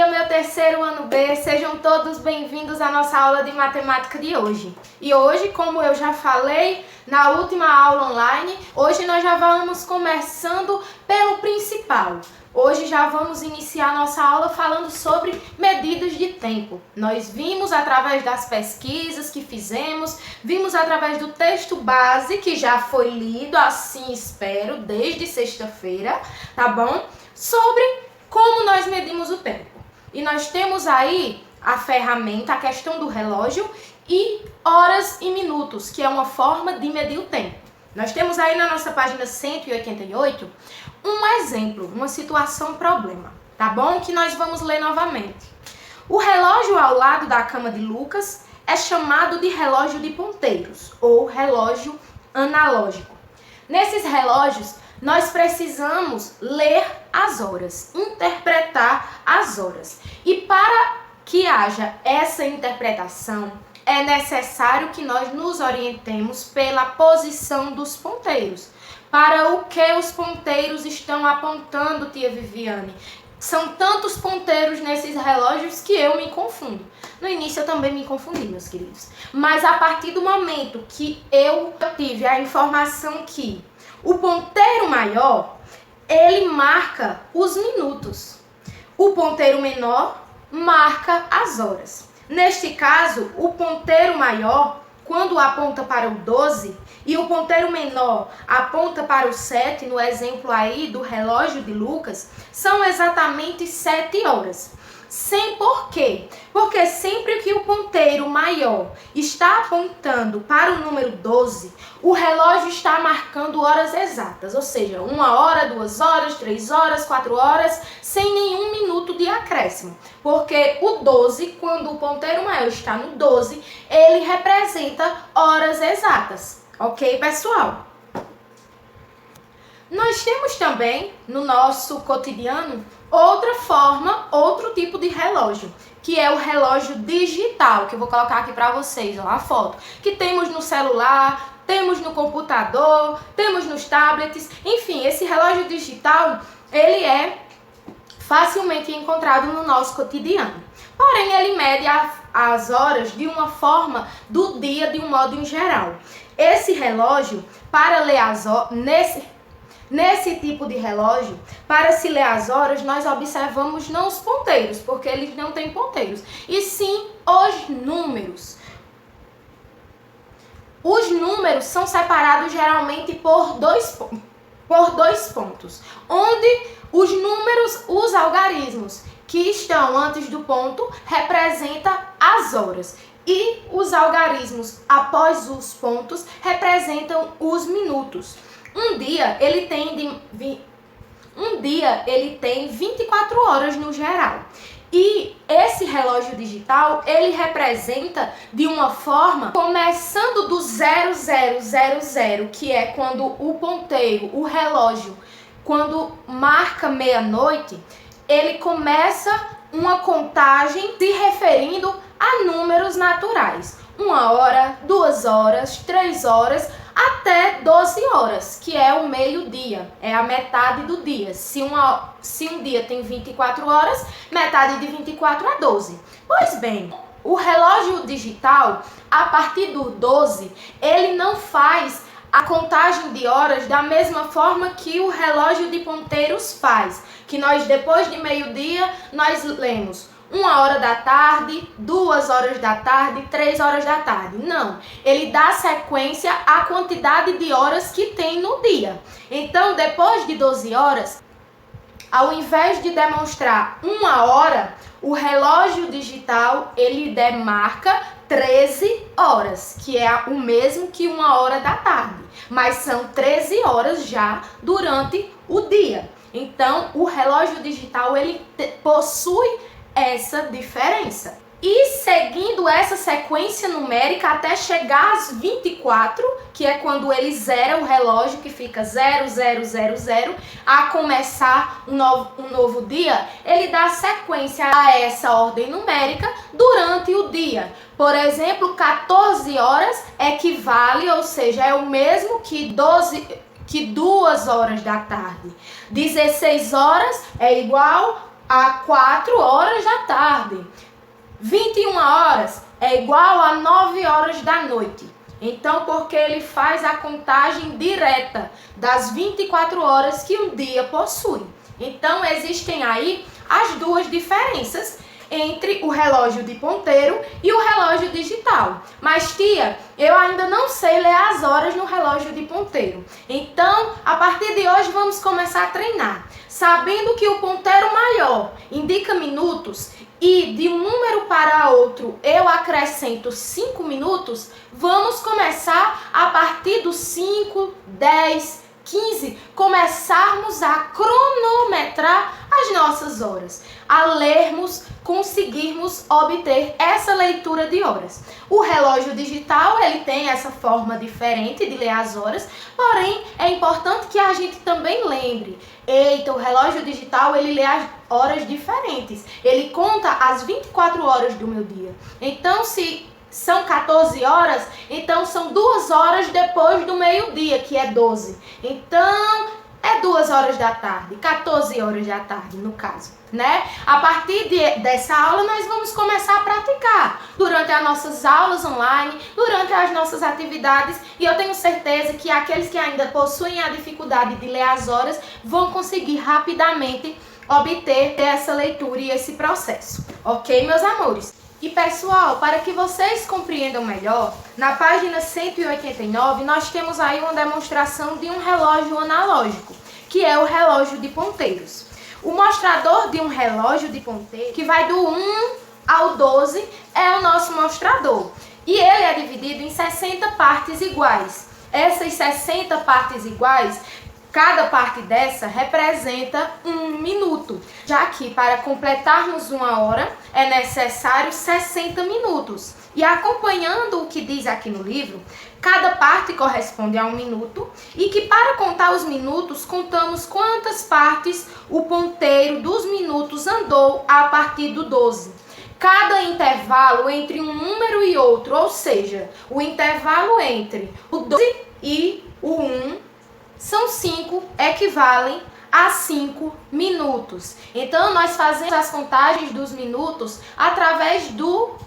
dia, meu terceiro ano B, sejam todos bem-vindos à nossa aula de matemática de hoje. E hoje, como eu já falei na última aula online, hoje nós já vamos começando pelo principal. Hoje já vamos iniciar nossa aula falando sobre medidas de tempo. Nós vimos através das pesquisas que fizemos, vimos através do texto base que já foi lido, assim espero, desde sexta-feira, tá bom? Sobre como nós medimos o tempo. E nós temos aí a ferramenta, a questão do relógio e horas e minutos, que é uma forma de medir o tempo. Nós temos aí na nossa página 188 um exemplo, uma situação problema, tá bom? Que nós vamos ler novamente. O relógio ao lado da cama de Lucas é chamado de relógio de ponteiros ou relógio analógico. Nesses relógios, nós precisamos ler as horas, interpretar as horas. E para que haja essa interpretação, é necessário que nós nos orientemos pela posição dos ponteiros. Para o que os ponteiros estão apontando, tia Viviane? São tantos ponteiros nesses relógios que eu me confundo. No início eu também me confundi, meus queridos. Mas a partir do momento que eu tive a informação que o ponteiro maior, ele marca os minutos. O ponteiro menor marca as horas. Neste caso, o ponteiro maior, quando aponta para o 12, e o ponteiro menor aponta para o 7, no exemplo aí do relógio de Lucas, são exatamente 7 horas. Sem porquê? Porque sempre que o ponteiro maior está apontando para o número 12, o relógio está marcando horas exatas, ou seja, 1 hora, 2 horas, 3 horas, 4 horas, sem nenhum minuto de acréscimo. Porque o 12, quando o ponteiro maior está no 12, ele representa horas exatas. Ok, pessoal? Nós temos também, no nosso cotidiano, outra forma, outro tipo de relógio, que é o relógio digital, que eu vou colocar aqui para vocês, ó, a foto, que temos no celular, temos no computador, temos nos tablets, enfim, esse relógio digital, ele é facilmente encontrado no nosso cotidiano. Porém, ele mede as horas de uma forma do dia, de um modo em geral. Esse relógio, para ler as horas, Nesse tipo de relógio, para se ler as horas, nós observamos não os ponteiros, porque eles não têm ponteiros, e sim os números. Os números são separados geralmente por dois pontos, onde os números, os algarismos que estão antes do ponto, representam as horas. E os algarismos após os pontos representam os minutos. Um dia ele tem 24 horas no geral. E esse relógio digital, ele representa de uma forma, começando do 0000, que é quando o ponteiro, o relógio, quando marca meia-noite, ele começa uma contagem se referindo a números naturais. 1 hora, 2 horas, 3 horas, até 12 horas, que é o meio-dia, é a metade do dia. Se um dia tem 24 horas, metade de 24 é 12. Pois bem, o relógio digital, a partir do 12, ele não faz a contagem de horas da mesma forma que o relógio de ponteiros faz, que nós depois de meio-dia, nós lemos 1 hora da tarde, 2 horas da tarde, 3 horas da tarde. Não, ele dá sequência à quantidade de horas que tem no dia. Então, depois de 12 horas, ao invés de demonstrar 1 hora, o relógio digital, ele demarca 13 horas, que é o mesmo que 1 hora da tarde. Mas são 13 horas já durante o dia. Então, o relógio digital, ele possui essa diferença. E seguindo essa sequência numérica até chegar às 24, que é quando ele zera o relógio, que fica 0000, a começar um novo dia, ele dá sequência a essa ordem numérica durante o dia. Por exemplo, 14 horas equivale, ou seja, é o mesmo que 2 horas da tarde. 16 horas é igual a 4 horas da tarde. 21 horas é igual a 9 horas da noite. Então, porque ele faz a contagem direta das 24 horas que um dia possui. Então, existem aí as duas diferenças entre o relógio de ponteiro e o relógio digital. Mas, tia, eu ainda não sei ler as horas no relógio de ponteiro. Então, a partir de hoje, vamos começar a treinar. Sabendo que o ponteiro maior indica minutos e de um número para outro eu acrescento 5 minutos, vamos começar a partir dos 5, 10, 15, começarmos a cronometrar as nossas horas, a lermos, conseguirmos obter essa leitura de horas. O relógio digital, ele tem essa forma diferente de ler as horas, porém é importante que a gente também lembre, eita, o relógio digital, ele lê as horas diferentes, ele conta as 24 horas do meu dia. Então, se são 14 horas, então são 2 horas depois do meio-dia, que é 12. Então, é 2 horas da tarde, 14 horas da tarde, no caso, né? A partir dessa aula, nós vamos começar a praticar durante as nossas aulas online, durante as nossas atividades, e eu tenho certeza que aqueles que ainda possuem a dificuldade de ler as horas vão conseguir rapidamente obter essa leitura e esse processo. Ok, meus amores? E pessoal, para que vocês compreendam melhor, na página 189 nós temos aí uma demonstração de um relógio analógico, que é o relógio de ponteiros. O mostrador de um relógio de ponteiro, que vai do 1 ao 12, é o nosso mostrador. E ele é dividido em 60 partes iguais. Essas 60 partes iguais, cada parte dessa representa 1 minuto, já que para completarmos 1 hora é necessário 60 minutos. E acompanhando o que diz aqui no livro, cada parte corresponde a 1 minuto e que para contar os minutos, contamos quantas partes o ponteiro dos minutos andou a partir do 12. Cada intervalo entre um número e outro, ou seja, o intervalo entre o 12 e o 1, são 5, equivalem a 5 minutos. Então, nós fazemos as contagens dos minutos através do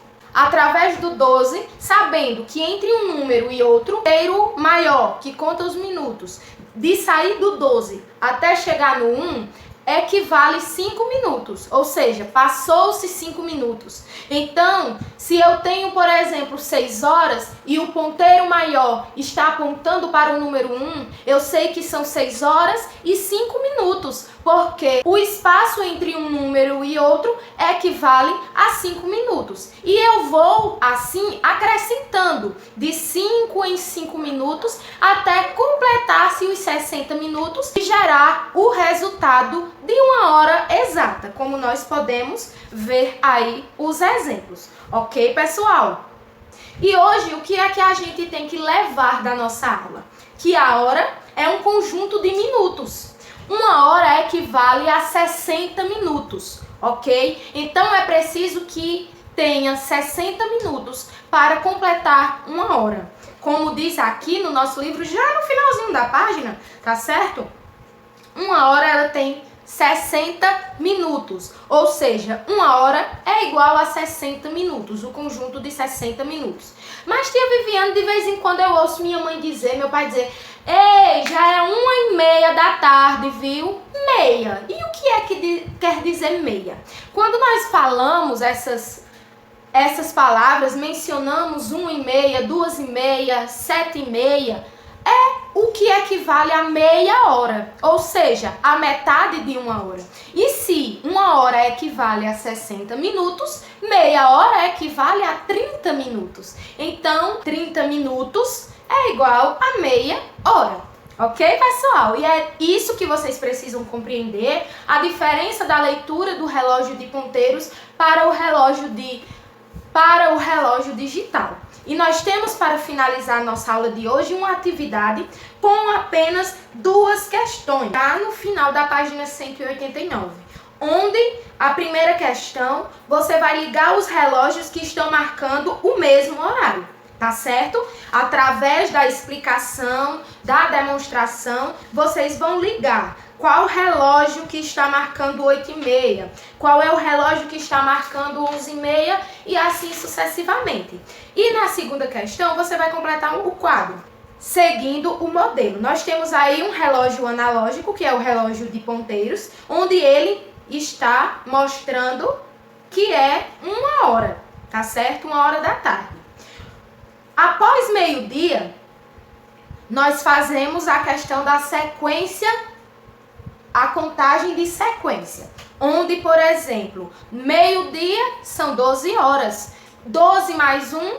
12, sabendo que entre um número e outro, o inteiro maior, que conta os minutos, de sair do 12 até chegar no 1, equivale 5 minutos, ou seja, passou-se 5 minutos. Então, se eu tenho, por exemplo, 6 horas e o ponteiro maior está apontando para o número 1, eu sei que são 6 horas e 5 minutos, porque o espaço entre um número e outro equivale a 5 minutos. E eu vou, assim, acrescentando de 5 em 5 minutos até completar-se os 60 minutos e gerar o resultado de 1 hora exata, como nós podemos ver aí os exemplos. Ok, pessoal? E hoje, o que é que a gente tem que levar da nossa aula? Que a hora é um conjunto de minutos. 1 hora equivale a 60 minutos, ok? Então, é preciso que tenha 60 minutos para completar 1 hora. Como diz aqui no nosso livro, já no finalzinho da página, tá certo? 1 hora, ela tem 60 minutos, ou seja, 1 hora é igual a 60 minutos, o conjunto de 60 minutos. Mas, tia Viviane, de vez em quando eu ouço minha mãe dizer, meu pai dizer, ei, já é 1h30 da tarde, viu? Meia. E o que é que quer dizer meia? Quando nós falamos essas palavras, mencionamos 1h30, 2h30, 7h30, é o que equivale a meia hora, ou seja, a metade de 1 hora. E se 1 hora equivale a 60 minutos, meia hora equivale a 30 minutos. Então, 30 minutos é igual a meia hora. Ok, pessoal? E é isso que vocês precisam compreender, a diferença da leitura do relógio de ponteiros para o relógio digital. E nós temos, para finalizar nossa aula de hoje, uma atividade com apenas 2 questões, tá? No final da página 189, onde a primeira questão, você vai ligar os relógios que estão marcando o mesmo horário. tá certo? Através da explicação, da demonstração, vocês vão ligar qual relógio que está marcando 8h30, qual é o relógio que está marcando 11h30 e assim sucessivamente. E na segunda questão, você vai completar o quadro, seguindo o modelo. Nós temos aí um relógio analógico, que é o relógio de ponteiros, onde ele está mostrando que é 1h, tá certo? 1h da tarde. Após meio-dia, nós fazemos a questão da sequência, a contagem de sequência, onde, por exemplo, meio-dia são 12 horas, 12 mais 1,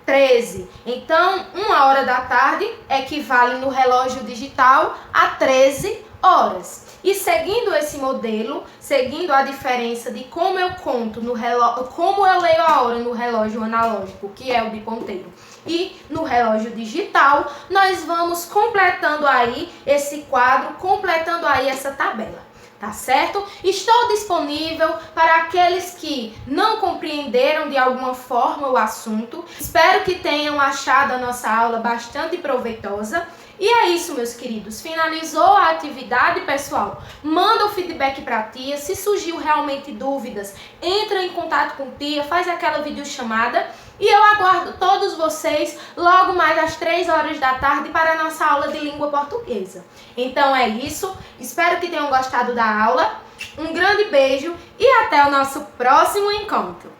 13. Então, 1h da tarde equivale no relógio digital a 13 horas. E seguindo esse modelo, seguindo a diferença de como eu conto no relógio, como eu leio a hora no relógio analógico, que é o de ponteiro, e no relógio digital, nós vamos completando aí esse quadro, completando aí essa tabela. Tá certo? Estou disponível para aqueles que não compreenderam de alguma forma o assunto. Espero que tenham achado a nossa aula bastante proveitosa. E é isso, meus queridos. Finalizou a atividade, pessoal? Manda o feedback para a tia. Se surgiu realmente dúvidas, entra em contato com a tia, faz aquela videochamada. E eu aguardo todos vocês logo mais às 3h da tarde para a nossa aula de língua portuguesa. Então é isso. Espero que tenham gostado da aula. Um grande beijo e até o nosso próximo encontro.